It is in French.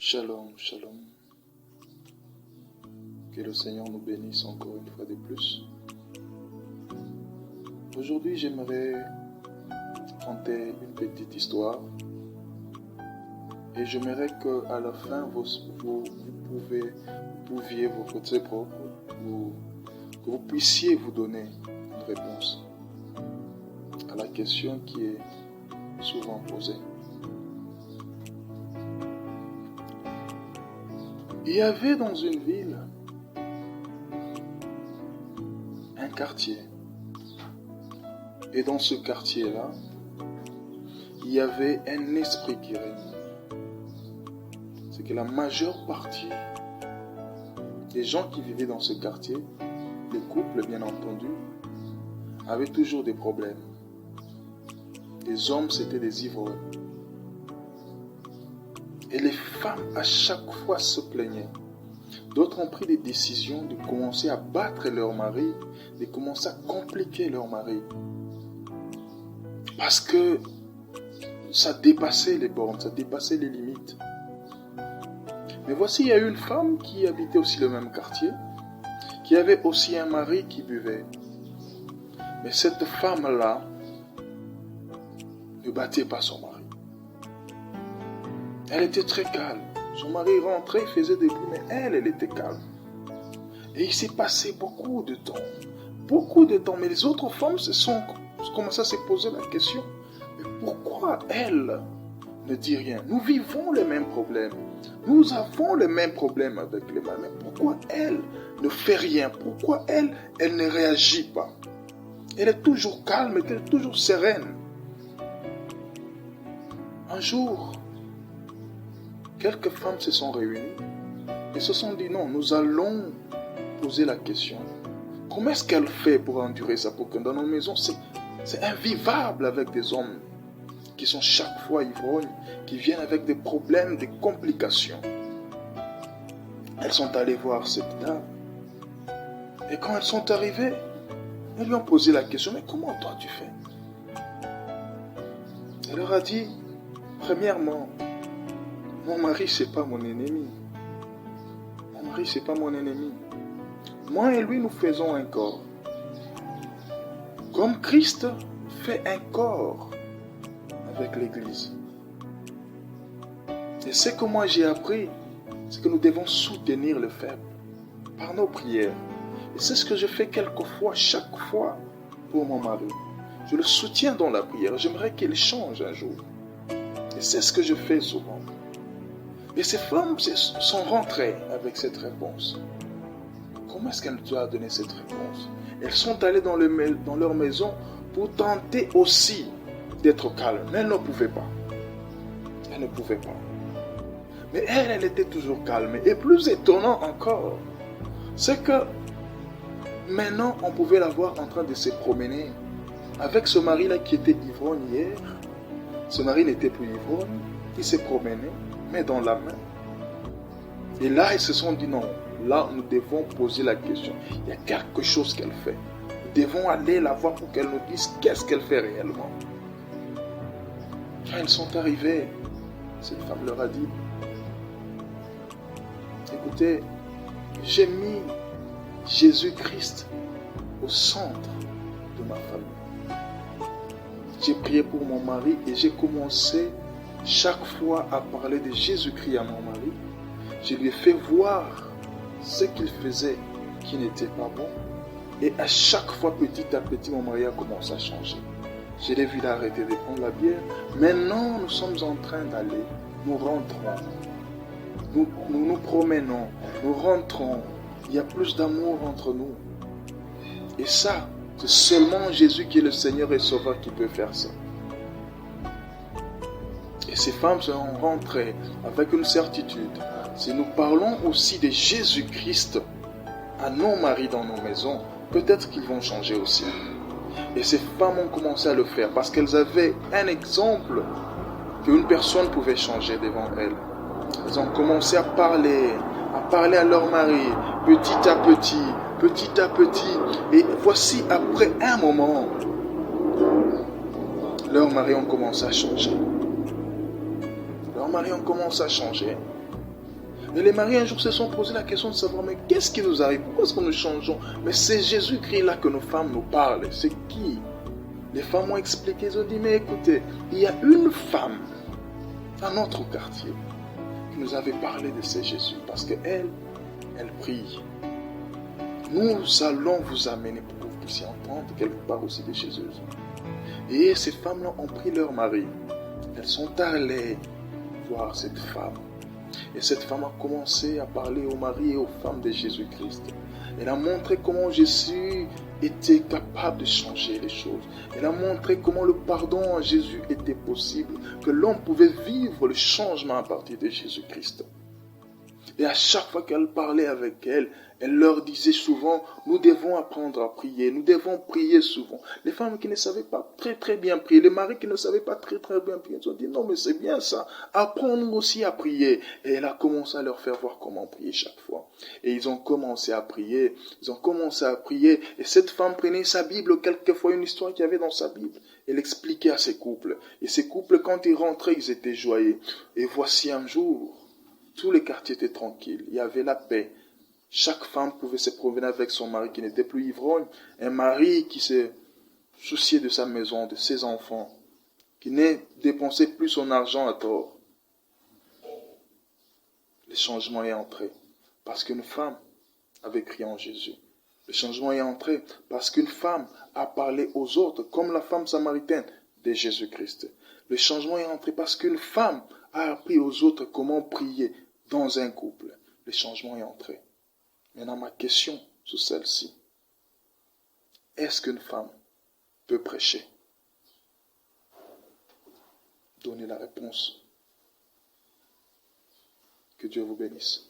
Shalom, shalom. Que le Seigneur nous bénisse encore une fois de plus. Aujourd'hui, j'aimerais conter une petite histoire. Et j'aimerais qu'à la fin, vous pouviez vous côté propre, que vous puissiez vous donner une réponse à la question qui est souvent posée. Il y avait dans une ville un quartier. Et dans ce quartier-là, il y avait un esprit qui régnait. C'est que la majeure partie des gens qui vivaient dans ce quartier, les couples bien entendu, avaient toujours des problèmes. Les hommes, c'était des ivrognes. Et les femmes, à chaque fois, se plaignaient. D'autres ont pris des décisions de commencer à battre leur mari, de commencer à compliquer leur mari. Parce que ça dépassait les bornes, ça dépassait les limites. Mais voici, il y a eu une femme qui habitait aussi le même quartier, qui avait aussi un mari qui buvait. Mais cette femme-là ne battait pas son mari. Elle était très calme. Son mari rentrait, il faisait des bruits, mais elle était calme. Et il s'est passé beaucoup de temps. Mais les autres femmes commencé à se poser la question, mais pourquoi elle ne dit rien? Nous vivons les mêmes problèmes. Nous avons les mêmes problèmes avec les maris. Mais pourquoi elle ne fait rien? Pourquoi elle ne réagit pas? Elle est toujours calme, elle est toujours sereine. Un jour, quelques femmes se sont réunies et se sont dit non, nous allons poser la question. Comment est-ce qu'elle fait pour endurer ça? Pour que dans nos maisons, c'est invivable avec des hommes qui sont chaque fois ivrognes, qui viennent avec des problèmes, des complications. Elles sont allées voir cette dame. Et quand elles sont arrivées, elles lui ont posé la question, mais comment toi tu fais? Elle leur a dit, premièrement, mon mari, c'est pas mon ennemi. Mon mari, c'est pas mon ennemi. Moi et lui, nous faisons un corps. Comme Christ fait un corps avec l'Église. Et ce que moi j'ai appris, c'est que nous devons soutenir les faibles par nos prières. Et c'est ce que je fais quelquefois, chaque fois, pour mon mari. Je le soutiens dans la prière. J'aimerais qu'il change un jour. Et c'est ce que je fais souvent. Et ces femmes sont rentrées avec cette réponse. Comment est-ce qu'elles doivent donner cette réponse? Elles sont allées dans leur maison pour tenter aussi d'être calmes. Mais elles ne pouvaient pas. Elles ne pouvaient pas. Mais elle était toujours calme. Et plus étonnant encore, c'est que maintenant, on pouvait la voir en train de se promener avec ce mari-là qui était ivrogne hier. Ce mari n'était plus ivrogne. Il se promenait, mais dans la main. Et là, ils se sont dit non. Là, nous devons poser la question. Il y a quelque chose qu'elle fait. Nous devons aller la voir pour qu'elle nous dise qu'est-ce qu'elle fait réellement. Quand ils sont arrivés, cette femme leur a dit, écoutez, j'ai mis Jésus-Christ au centre de ma famille. J'ai prié pour mon mari et j'ai commencé chaque fois à parler de Jésus-Christ à mon mari. Je lui ai fait voir ce qu'il faisait qui n'était pas bon. Et à chaque fois, petit à petit, mon mari a commencé à changer. Je l'ai vu arrêter de prendre la bière. Maintenant, nous sommes en train d'aller. Nous rentrons. Nous nous promenons. Nous rentrons. Il y a plus d'amour entre nous. Et ça, c'est seulement Jésus qui est le Seigneur et Sauveur qui peut faire ça. Et ces femmes sont rentrées avec une certitude. Si nous parlons aussi de Jésus-Christ à nos maris dans nos maisons, peut-être qu'ils vont changer aussi. Et ces femmes ont commencé à le faire parce qu'elles avaient un exemple qu'une personne pouvait changer devant elles. Elles ont commencé à parler à leur mari, petit à petit. Et voici, après un moment, leurs maris ont commencé à changer. Leurs maris ont commencé à changer. Et les maris un jour se sont posé la question de savoir, mais qu'est-ce qui nous arrive? Pourquoi est-ce que nous changeons? Mais c'est Jésus-Christ là que nos femmes nous parlent. C'est qui? Les femmes ont expliqué, ils ont dit, mais écoutez, il y a une femme dans notre quartier qui nous avait parlé de ce Jésus, parce qu'elle, elle prie. Nous allons vous amener pour que vous puissiez entendre quelque part aussi de Jésus. Et ces femmes-là ont pris leur mari. Elles sont allées voir cette femme. Et cette femme a commencé à parler aux maris et aux femmes de Jésus-Christ. Elle a montré comment Jésus était capable de changer les choses. Elle a montré comment le pardon en Jésus était possible, que l'homme pouvait vivre le changement à partir de Jésus-Christ. Et à chaque fois qu'elle parlait avec elle, elle leur disait souvent, nous devons apprendre à prier, nous devons prier souvent. Les femmes qui ne savaient pas très bien prier, les maris qui ne savaient pas très bien prier, ils ont dit, non mais c'est bien ça, apprends-nous aussi à prier. Et elle a commencé à leur faire voir comment prier chaque fois. Et ils ont commencé à prier, et cette femme prenait sa Bible, quelquefois une histoire qu'il y avait dans sa Bible. Elle expliquait à ces couples. Et ces couples, quand ils rentraient, ils étaient joyeux. Et voici un jour, tout le quartier était tranquille, il y avait la paix. Chaque femme pouvait se promener avec son mari qui n'était plus ivrogne. Un mari qui se souciait de sa maison, de ses enfants, qui ne dépensait plus son argent à tort. Le changement est entré parce qu'une femme avait crié en Jésus. Le changement est entré parce qu'une femme a parlé aux autres, comme la femme samaritaine de Jésus-Christ. Le changement est entré parce qu'une femme a appris aux autres comment prier dans un couple. Le changement est entré. Maintenant, ma question sur celle-ci. Est-ce qu'une femme peut prêcher? Donnez la réponse. Que Dieu vous bénisse.